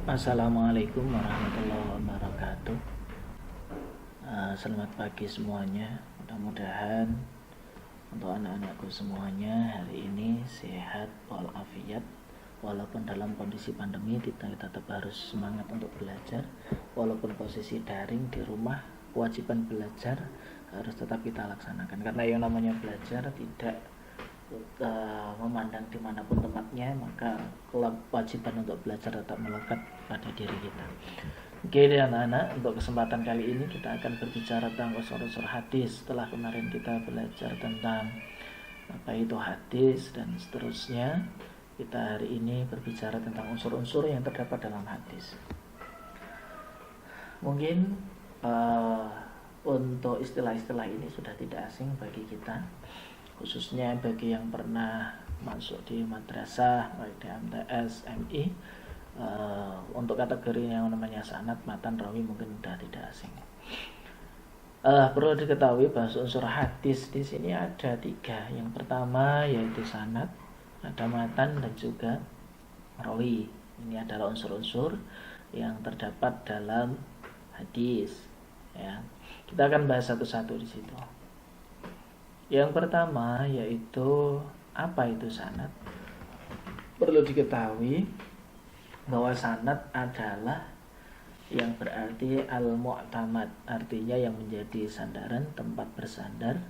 Assalamualaikum warahmatullahi wabarakatuh. Selamat pagi semuanya. Mudah-mudahan untuk anak-anakku semuanya hari ini sehat walafiat. Walaupun dalam kondisi pandemi kita tetap harus semangat untuk belajar. Walaupun posisi daring di rumah, kewajiban belajar harus tetap kita laksanakan. Karena yang namanya belajar tidak memandang dimanapun tempatnya, maka kewajiban untuk belajar tetap melekat pada diri kita. Oke anak-anak, untuk kesempatan kali ini kita akan berbicara tentang unsur-unsur hadis. Setelah kemarin kita belajar tentang apa itu hadis dan seterusnya, kita hari ini berbicara tentang unsur-unsur yang terdapat dalam hadis. Mungkin untuk istilah-istilah ini sudah tidak asing bagi kita, khususnya bagi yang pernah masuk di madrasah baik di MTS, MI. Untuk kategori yang namanya sanad, matan, rawi mungkin sudah tidak asing. Perlu diketahui bahwa unsur hadis di sini ada 3. Yang pertama yaitu sanad, ada matan dan juga rawi. Ini adalah unsur-unsur yang terdapat dalam hadis. Ya, kita akan bahas satu-satu di situ. Yang pertama yaitu apa itu sanad. Perlu diketahui bahwa sanad adalah yang berarti al-mu'tamad, artinya yang menjadi sandaran, tempat bersandar,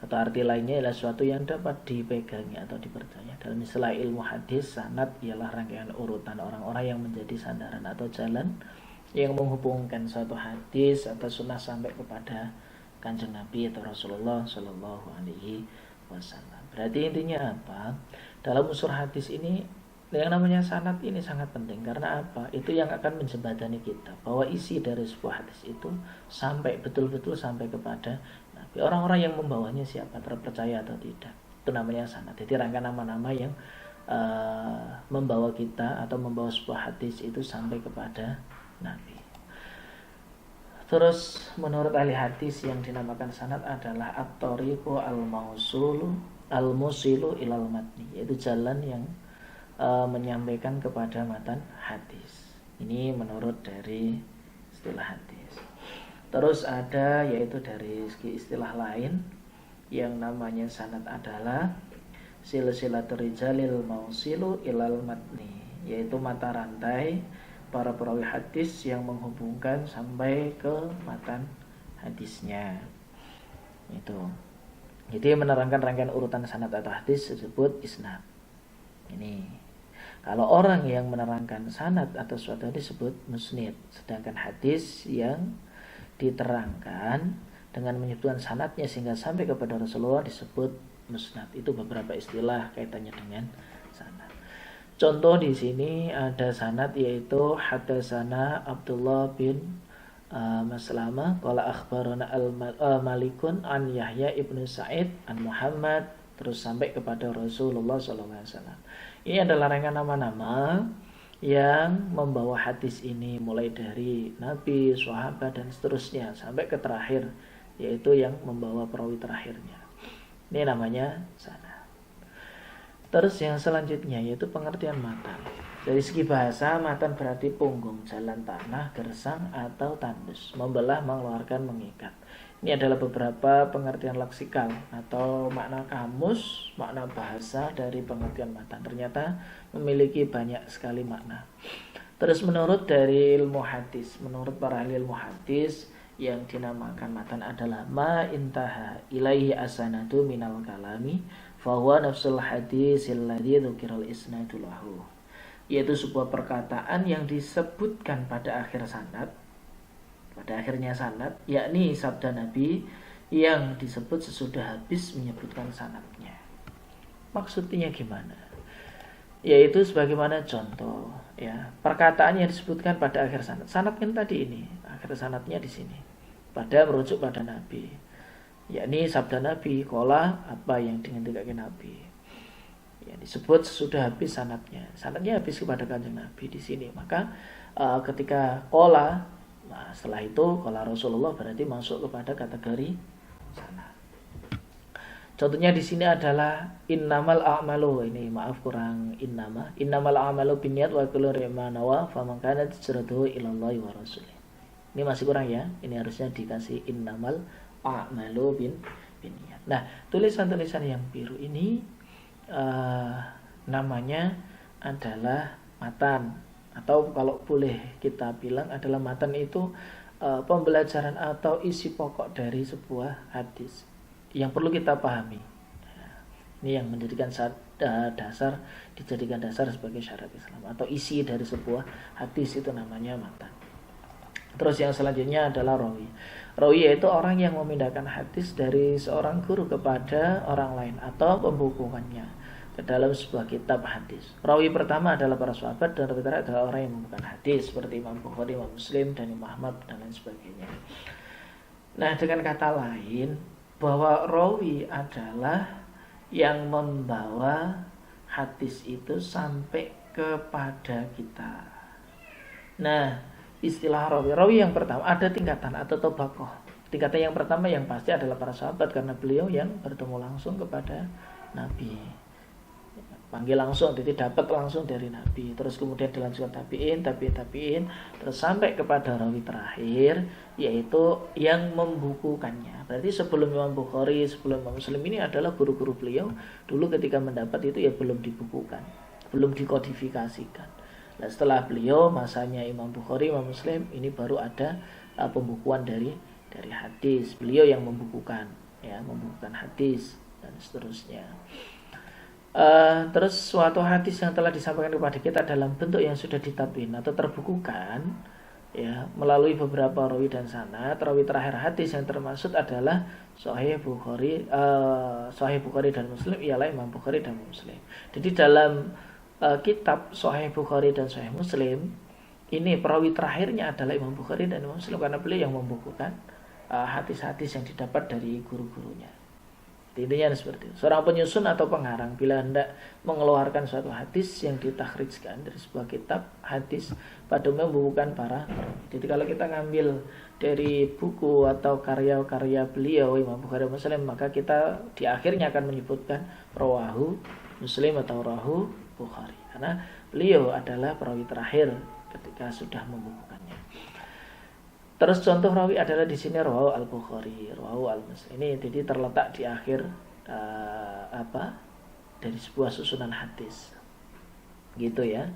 atau arti lainnya adalah suatu yang dapat dipegangi atau dipercaya. Dalam istilah ilmu hadis, sanad ialah rangkaian urutan orang-orang yang menjadi sandaran atau jalan yang menghubungkan suatu hadis atau sunnah sampai kepada Kanjeng Nabi atau Rasulullah Shallallahu Alaihi Wasallam. Berarti intinya apa? Dalam unsur hadis ini yang namanya sanad ini sangat penting. Karena apa? Itu yang akan menjembatani kita bahwa isi dari sebuah hadis itu sampai betul-betul sampai kepada Nabi. Orang-orang yang membawanya siapa? Terpercaya atau tidak? Itu namanya sanad. Jadi rangkaian nama-nama yang membawa kita atau membawa sebuah hadis itu sampai kepada Nabi. Terus menurut ahli hadis yang dinamakan sanad adalah at-thariqu al-musilu ilal matni, yaitu jalan yang menyampaikan kepada matan hadis. Ini menurut dari istilah hadis. Terus ada yaitu dari segi istilah lain yang namanya sanad adalah silsilatur rijalil mausilu ilal matni, yaitu mata rantai para perawi hadis yang menghubungkan sampai ke matan hadisnya. Itu. Jadi menerangkan rangkaian urutan sanad atau hadis disebut isnad. Ini. Kalau orang yang menerangkan sanad atau suatu hadis disebut musnid, sedangkan hadis yang diterangkan dengan menyebutkan sanadnya sehingga sampai kepada Rasulullah disebut musnad. Itu beberapa istilah kaitannya dengan sanad. Contoh di sini ada sanad yaitu hadatsana Abdullah bin Maslamah qala akhbarana al-Malikun an Yahya ibnu Sa'id an Muhammad, terus sampai kepada Rasulullah SAW. Ini adalah rangkaian nama-nama yang membawa hadis ini mulai dari Nabi, sahabat dan seterusnya sampai ke terakhir, yaitu yang membawa perawi terakhirnya. Ini namanya sanad. Terus yang selanjutnya yaitu pengertian matan. Dari segi bahasa, matan berarti punggung, jalan tanah, gersang atau tandus, membelah, mengeluarkan, mengikat. Ini adalah beberapa pengertian leksikal atau makna kamus, makna bahasa dari pengertian matan. Ternyata memiliki banyak sekali makna. Terus menurut dari ilmu hadis, menurut para ahli ilmu hadis, yang dinamakan matan adalah ma intaha ilaihi asanadu minal kalami fahuwa nafsul hadisil ladzi dzukirul isnadu lahu, yaitu sebuah perkataan yang disebutkan pada akhir sanad, pada akhirnya sanad, yakni sabda Nabi yang disebut sesudah habis menyebutkan sanadnya. Maksudnya gimana? Yaitu sebagaimana contoh, ya, perkataan yang disebutkan pada akhir sanad. Sanad kan tadi ini, akhir sanadnya di sini. Pada merujuk pada Nabi, yakni sabda Nabi, qala apa yang dikatakan Nabi. Ya, disebut sesudah habis sanadnya. Sanadnya habis kepada Kanjeng Nabi di sini. Maka ketika qala, nah setelah itu qala Rasulullah berarti masuk kepada kategori sanad. Contohnya di sini adalah innamal a'malu, ini maaf kurang innamal a'malu binniyat wa kullu imrin ma nawa faman kanat hijratuhu ilallahi wa rasulih. Ini masih kurang ya. Ini harusnya dikasih innamal a'malu binniyat. Nah, tulisan-tulisan yang biru ini namanya adalah matan, atau kalau boleh kita bilang adalah matan itu pembelajaran atau isi pokok dari sebuah hadis yang perlu kita pahami. Ini yang menjadikan dasar, dijadikan dasar sebagai syarat Islam, atau isi dari sebuah hadis itu namanya matan. Terus yang selanjutnya adalah rawi. Rawi yaitu orang yang memindahkan hadis dari seorang guru kepada orang lain atau pembukuannya ke dalam sebuah kitab hadis. Rawi pertama adalah para sahabat, dan rawi terakhir adalah orang yang membukukan hadis seperti Imam Bukhari, Imam Muslim, dan Imam Ahmad dan lain sebagainya. Nah, dengan kata lain bahwa rawi adalah yang membawa hadis itu sampai kepada kita. Nah, istilah rawi yang pertama ada tingkatan atau tobakoh. Tingkatan yang pertama yang pasti adalah para sahabat, karena beliau yang bertemu langsung kepada Nabi, panggil langsung, jadi dapat langsung dari Nabi. Terus kemudian dilanjutkan tabi'in, terus sampai kepada rawi terakhir, yaitu yang membukukannya. Berarti sebelum Imam Bukhari, sebelum Imam Muslim ini adalah guru-guru beliau. Dulu ketika mendapat itu ya belum dibukukan, belum dikodifikasikan. Nah, setelah beliau, masanya Imam Bukhari, Imam Muslim, ini baru ada pembukuan dari hadis. Beliau yang membukukan, ya, membukukan hadis dan seterusnya. Terus suatu hadis yang telah disampaikan kepada kita dalam bentuk yang sudah ditatwin atau terbukukan, ya, melalui beberapa rawi dan sanad. Rawi terakhir hadis yang termaksud adalah Sahih Bukhari dan Muslim, ialah Imam Bukhari dan Muslim. Jadi dalam kitab Sahih Bukhari dan Sahih Muslim ini perawi terakhirnya adalah Imam Bukhari dan Imam Muslim, karena beliau yang membukukan hadis-hadis yang didapat dari guru-gurunya. Intinya seperti itu. Seorang penyusun atau pengarang bila hendak mengeluarkan suatu hadis yang ditakhrijkan dari sebuah kitab hadis, pada umumnya membukukan para perawi. Jadi kalau kita ngambil dari buku atau karya-karya beliau Imam Bukhari dan Muslim, maka kita di akhirnya akan menyebutkan rawahu Muslim atau rawahu Bukhari, karena beliau adalah perawi terakhir ketika sudah membukukannya. Terus contoh rawi adalah di sini rawahu al-Bukhari, rawahu al-Muslim. Ini jadi terletak di akhir dari sebuah susunan hadis. Gitu ya.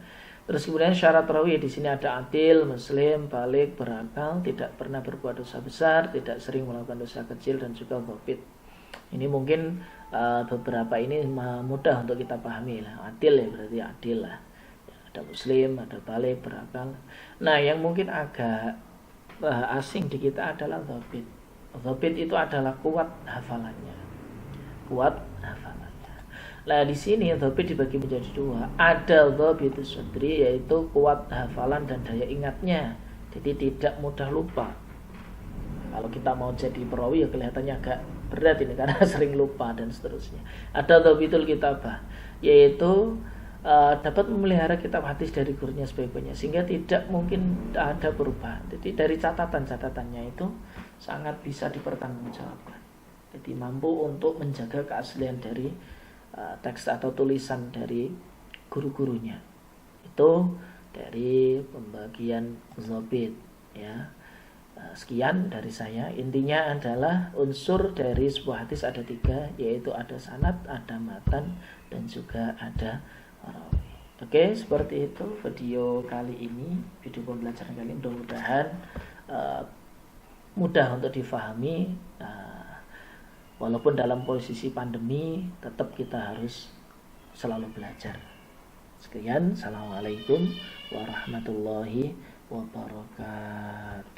Terus kemudian syarat rawi di sini ada adil, muslim, balik, berakal, tidak pernah berbuat dosa besar, tidak sering melakukan dosa kecil, dan juga dhabit. Ini mungkin beberapa ini mudah untuk kita pahami lah. Adil ya berarti adil lah. Ada muslim, ada balik, berakal. Nah, yang mungkin agak asing di kita adalah dhabit. Dhabit itu adalah kuat hafalannya. Nah, di sini dhabit dibagi menjadi dua. Ada dhabitus sadri, yaitu kuat hafalan dan daya ingatnya. Jadi tidak mudah lupa. Kalau kita mau jadi perawi ya kelihatannya agak berat ini karena sering lupa dan seterusnya. Ada dhabitul kitabah, yaitu dapat memelihara kitab hadis dari gurunya sebaik-baiknya, sehingga tidak mungkin ada perubahan. Jadi dari catatannya itu sangat bisa dipertanggungjawabkan. Jadi mampu untuk menjaga keaslian dari teks atau tulisan dari guru-gurunya. Itu dari pembagian dhabit, ya. Sekian dari saya. Intinya adalah unsur dari sebuah hadis ada 3, yaitu ada sanad, ada matan, dan juga ada rawi. Oke, seperti itu video kali ini, video pembelajaran kali ini. Mudah-mudahan mudah untuk difahami. Walaupun dalam posisi pandemi, tetap kita harus selalu belajar. Sekian, assalamualaikum warahmatullahi wabarakatuh.